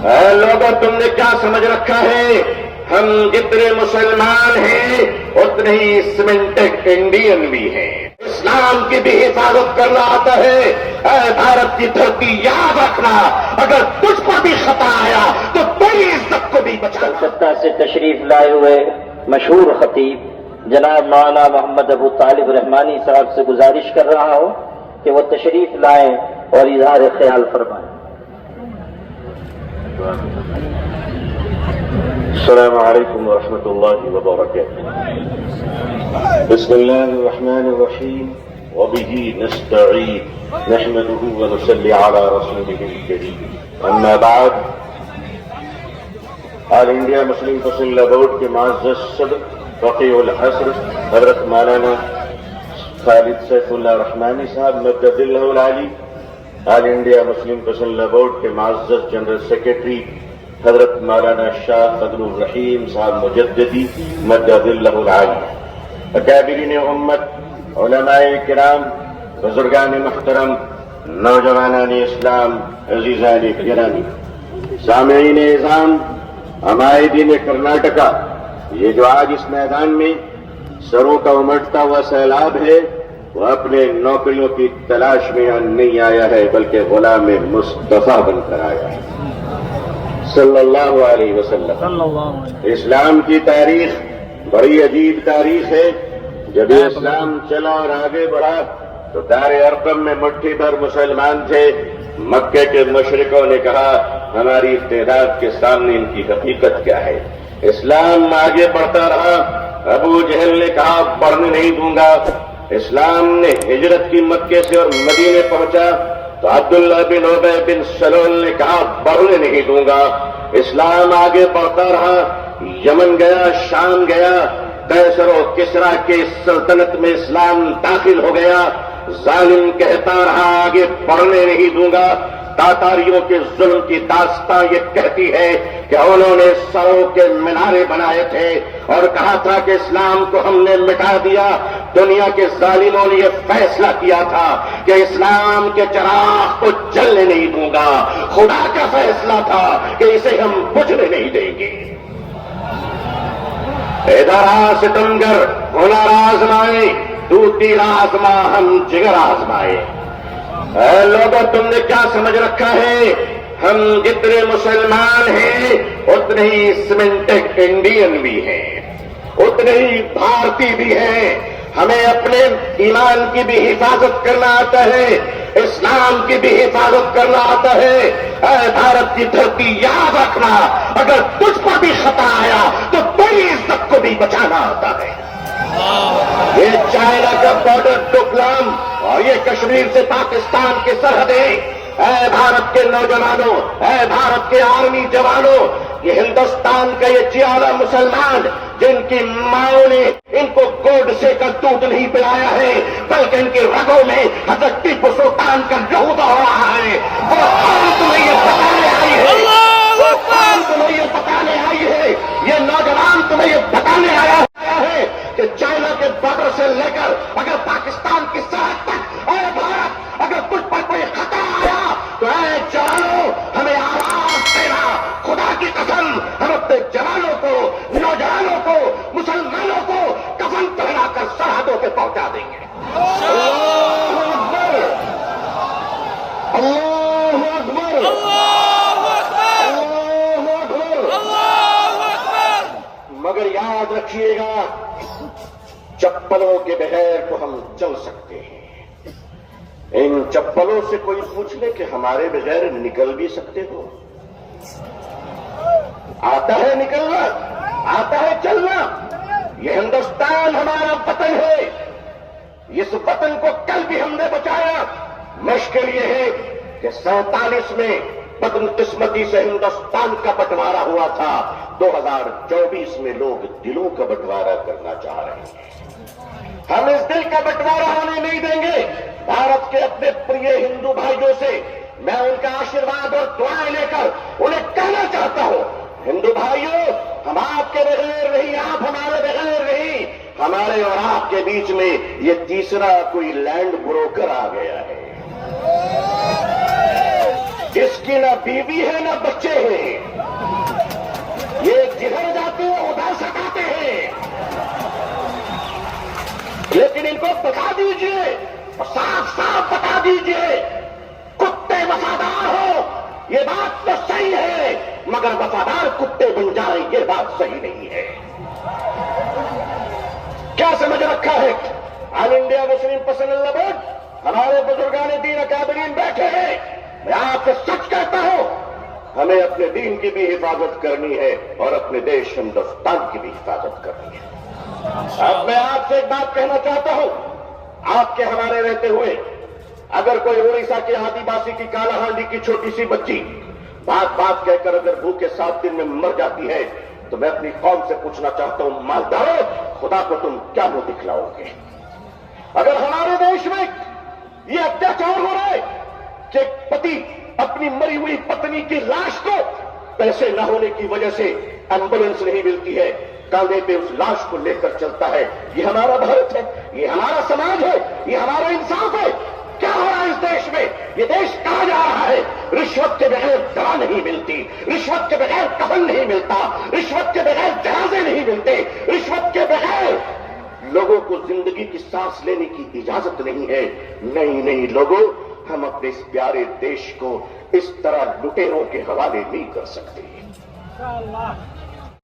اے لوگوں، تم نے کیا سمجھ رکھا ہے؟ ہم جتنے مسلمان ہیں اتنے ہی سیمنٹڈ انڈین بھی ہیں۔ اسلام کی بھی حفاظت کرنا آتا ہے۔ اے بھارت کی دھرتی، یاد رکھنا، اگر تجھ پر بھی خطا آیا تو تیری عزت کو بھی بچانا۔ کلکتہ سے تشریف لائے ہوئے مشہور خطیب جناب مولانا محمد ابو طالب رحمانی صاحب سے گزارش کر رہا ہوں کہ وہ تشریف لائیں اور اظہار خیال فرمائیں۔ السلام علیکم ورحمۃ اللہ وبرکاتہ۔ بسم اللہ الرحمن الرحیم وبہ نستعین نحمده ونصلی علی رسولہ الکریم، اما بعد۔ آل انڈیا مسلم فضیلہ بورڈ کے معزز صدر فقیہ العصر حضرت مولانا خالد سیف اللہ رحمانی صاحب مدد اللہ العلی، آل انڈیا مسلم فضیلہ بورڈ کے معزز جنرل سیکرٹری حضرت مولانا شاہ فضل الرحیم صاحب مجددی مدد اللہ العلی، اکابرین امت، علماء کرام، بزرگان محترم، نوجوانان اسلام، عزیزان گرامی، سامعین اعظام، عمائدین کرناٹکا، یہ جو آج اس میدان میں سروں کا امٹتا ہوا سیلاب ہے، وہ اپنے نوکریوں کی تلاش میں نہیں آیا ہے بلکہ غلام مصطفیٰ بن کر آیا ہے صلی اللہ علیہ وسلم۔ اسلام کی تاریخ بڑی عجیب تاریخ ہے۔ جب اسلام چلا اور آگے بڑھا تو دار ارقم میں مٹھی بھر مسلمان تھے۔ مکے کے مشرکوں نے کہا ہماری استعداد کے سامنے ان کی حقیقت کیا ہے۔ اسلام آگے بڑھتا رہا، ابو جہل نے کہا بڑھنے نہیں دوں گا۔ اسلام نے ہجرت کی مکے سے اور مدینے پہنچا تو عبداللہ بن ابی بن سلول نے کہا بڑھنے نہیں دوں گا۔ اسلام آگے بڑھتا رہا، یمن گیا، شام گیا، قیصر و کسریٰ کے سلطنت میں اسلام داخل ہو گیا۔ ظالم کہتا رہا آگے بڑھنے نہیں دوں گا۔ تاتاریوں کے ظلم کی داستان یہ کہتی ہے کہ انہوں نے سروں کے مینارے بنائے تھے اور کہا تھا کہ اسلام کو ہم نے مٹا دیا۔ دنیا کے ظالموں نے یہ فیصلہ کیا تھا کہ اسلام کے چراغ کو جلنے نہیں دوں گا۔ خدا کا فیصلہ تھا کہ اسے ہم بجھنے نہیں دیں گے۔ ادھر آ ستمگر، ہنر آزمائے، تو تیر آزما ہم جگر آزمائے۔ اے لوگوں، تم نے کیا سمجھ رکھا ہے؟ ہم جتنے مسلمان ہیں اتنے ہی سیمنٹڈ انڈین بھی ہیں، اتنے ہی بھارتی بھی ہیں۔ ہمیں اپنے ایمان کی بھی حفاظت کرنا آتا ہے، اسلام کی بھی حفاظت کرنا آتا ہے۔ اے بھارت کی دھرتی، یاد رکھنا، اگر تجھ پر بھی خطا آیا تو تیری عزت کو بھی بچانا آتا ہے۔ یہ چائنا کا بارڈر ڈوکلام اور یہ کشمیر سے پاکستان کی سرحدیں، اے بھارت کے نوجوانوں، اے بھارت کے آرمی جوانوں، یہ ہندوستان کا یہ چیالہ مسلمان جن کی ماؤں نے ان کو گوڈ سے کا دودھ نہیں پلایا ہے بلکہ ان کی رگوں میں حضرت ٹیپو سلطان کا لہو دوڑ رہا ہے، وہ قوم تمہیں یہ بتانے آئی ہے، وہ قوم تمہیں یہ بتانے آئی ہے، یہ نوجوان تمہیں یہ بتانے آیا ہے کہ چائنا کے بارڈر سے لے کر اگر پاکستان کی سرحد تک، اے بھارت، اگر تجھ پر کوئی خطا آیا تو اے جوانوں ہمیں آواز دینا۔ خدا کی قسم، ہم اپنے جوانوں کو، نوجوانوں کو، مسلمانوں کو کفن پہنا کر سرحدوں پہ پہنچا دیں گے۔ اللہ اکبر، اللہ اکبر، اللہ اکبر۔ مگر یاد رکھیے گا، چپلوں کے بغیر تو ہم چل سکتے ہیں۔ ان چپلوں سے کوئی پوچھ لے کہ ہمارے بغیر نکل بھی سکتے ہو؟ آتا ہے نکلنا، آتا ہے چلنا۔ یہ ہندوستان ہمارا وطن ہے، اس وطن کو کل بھی ہم نے بچایا۔ مشکل یہ ہے کہ 47 میں بدقسمتی سے ہندوستان کا بٹوارا ہوا تھا، 2024 میں لوگ دلوں کا بٹوارا کرنا چاہ رہے ہیں۔ ہم اس دل کا بٹوارا ہونے نہیں دیں گے۔ بھارت کے اپنے پریے ہندو بھائیوں سے میں ان کا آشیرواد اور دعائیں لے کر انہیں کہنا چاہتا ہوں، ہندو بھائیوں، ہم آپ کے بغیر نہیں، آپ ہمارے بغیر نہیں۔ ہمارے اور آپ کے بیچ میں یہ تیسرا کوئی لینڈ بروکر آ گیا ہے، جس کی نہ بیوی ہے نہ بچے ہیں، دیجئے اور صاف صاف بتا دیجئے کتے وفادار ہو یہ بات تو صحیح ہے، مگر وفادار کتے بن جائیں یہ بات صحیح نہیں ہے۔ کیا سمجھ رکھا ہے؟ آل انڈیا مسلم پرسنل بورڈ ہمارے بزرگان دین اکابرین بیٹھے ہیں، میں آپ سے سچ کہتا ہوں ہمیں اپنے دین کی بھی حفاظت کرنی ہے اور اپنے دیش ہندوستان کی بھی حفاظت کرنی ہے۔ اب میں آپ سے ایک بات کہنا چاہتا ہوں، آپ کے ہمارے رہتے ہوئے اگر کوئی اڑیسہ کے آدی باسی کی کالا ہانڈی کی چھوٹی سی بچی بات بات کہہ کر اگر بھوکے 7 دن میں مر جاتی ہے تو میں اپنی قوم سے پوچھنا چاہتا ہوں، مالدارو خدا کو تم کیا منہ دکھلاؤ گے؟ اگر ہمارے دیش میں یہ اتیاچار ہو رہا ہے کہ پتی اپنی مری ہوئی پتنی کی لاش کو پیسے نہ ہونے کی وجہ سے ایمبولینس نہیں ملتی ہے، کاندھے پہ اس لاش کو لے کر چلتا ہے، یہ ہمارا بھارت ہے، یہ ہمارا سماج ہے، یہ ہمارا انصاف ہے؟ کیا ہو رہا ہے اس دیش میں؟ یہ دیش کہاں جا رہا ہے؟ رشوت کے بغیر دوا نہیں ملتی، رشوت کے بغیر کفن نہیں ملتا، رشوت کے بغیر جنازے نہیں ملتے، رشوت کے بغیر لوگوں کو زندگی کی سانس لینے کی اجازت نہیں ہے۔ نہیں لوگوں، ہم اپنے اس پیارے دیش کو اس طرح لٹیروں کے حوالے نہیں کر سکتے۔